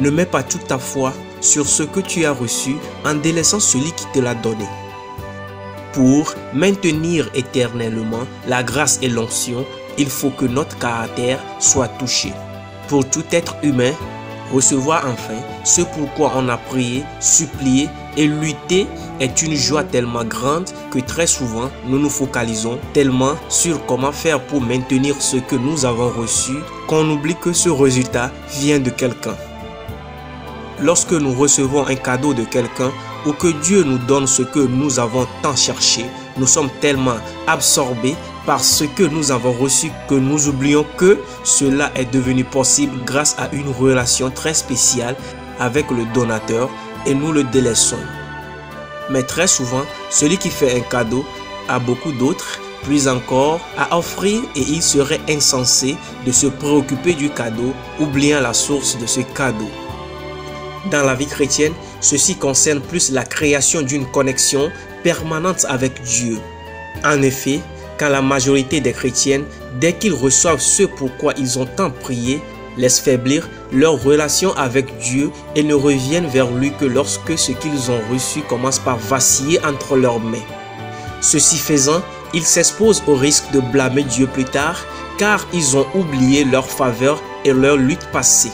Ne mets pas toute ta foi sur ce que tu as reçu en délaissant celui qui te l'a donné. Pour maintenir éternellement la grâce et l'onction, il faut que notre caractère soit touché. Pour tout être humain, recevoir enfin ce pourquoi on a prié, supplié et lutté est une joie tellement grande que très souvent nous nous focalisons tellement sur comment faire pour maintenir ce que nous avons reçu qu'on oublie que ce résultat vient de quelqu'un. Lorsque nous recevons un cadeau de quelqu'un ou que Dieu nous donne ce que nous avons tant cherché, nous sommes tellement absorbés par ce que nous avons reçu que nous oublions que cela est devenu possible grâce à une relation très spéciale avec le donateur et nous le délaissons. Mais très souvent, celui qui fait un cadeau a beaucoup d'autres, plus encore, à offrir et il serait insensé de se préoccuper du cadeau, oubliant la source de ce cadeau. Dans la vie chrétienne, ceci concerne plus la création d'une connexion permanente avec Dieu. En effet, quand la majorité des chrétiennes, dès qu'ils reçoivent ce pourquoi ils ont tant prié, laissent faiblir leur relation avec Dieu et ne reviennent vers lui que lorsque ce qu'ils ont reçu commence par vaciller entre leurs mains. Ceci faisant, ils s'exposent au risque de blâmer Dieu plus tard car ils ont oublié leur faveur et leur lutte passée.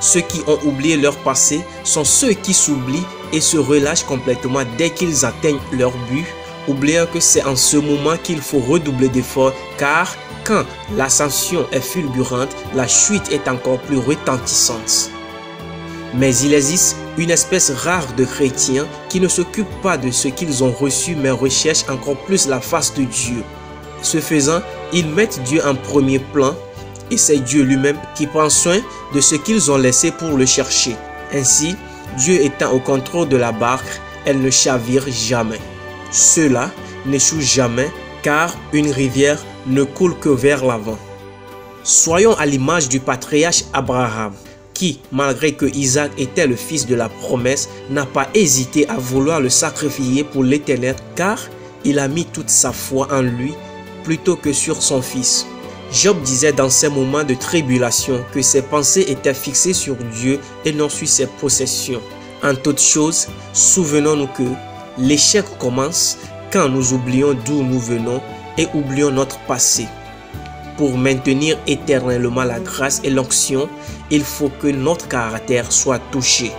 Ceux qui ont oublié leur passé sont ceux qui s'oublient et se relâchent complètement dès qu'ils atteignent leur but, oubliant que c'est en ce moment qu'il faut redoubler d'efforts car quand l'ascension est fulgurante, la chute est encore plus retentissante. Mais il existe une espèce rare de chrétiens qui ne s'occupent pas de ce qu'ils ont reçu mais recherchent encore plus la face de Dieu. Ce faisant, ils mettent Dieu en premier plan et c'est Dieu lui-même qui prend soin de ce qu'ils ont laissé pour le chercher. Ainsi, Dieu étant au contrôle de la barque, elle ne chavire jamais. Ceux-là n'échouent jamais car une rivière ne coule que vers l'avant. Soyons à l'image du patriarche Abraham qui, malgré que Isaac était le fils de la promesse, n'a pas hésité à vouloir le sacrifier pour l'Éternel car il a mis toute sa foi en lui plutôt que sur son fils. Job disait dans ses moments de tribulation que ses pensées étaient fixées sur Dieu et non sur ses possessions. En toute chose, souvenons-nous que l'échec commence quand nous oublions d'où nous venons et oublions notre passé. Pour maintenir éternellement la grâce et l'onction, il faut que notre caractère soit touché.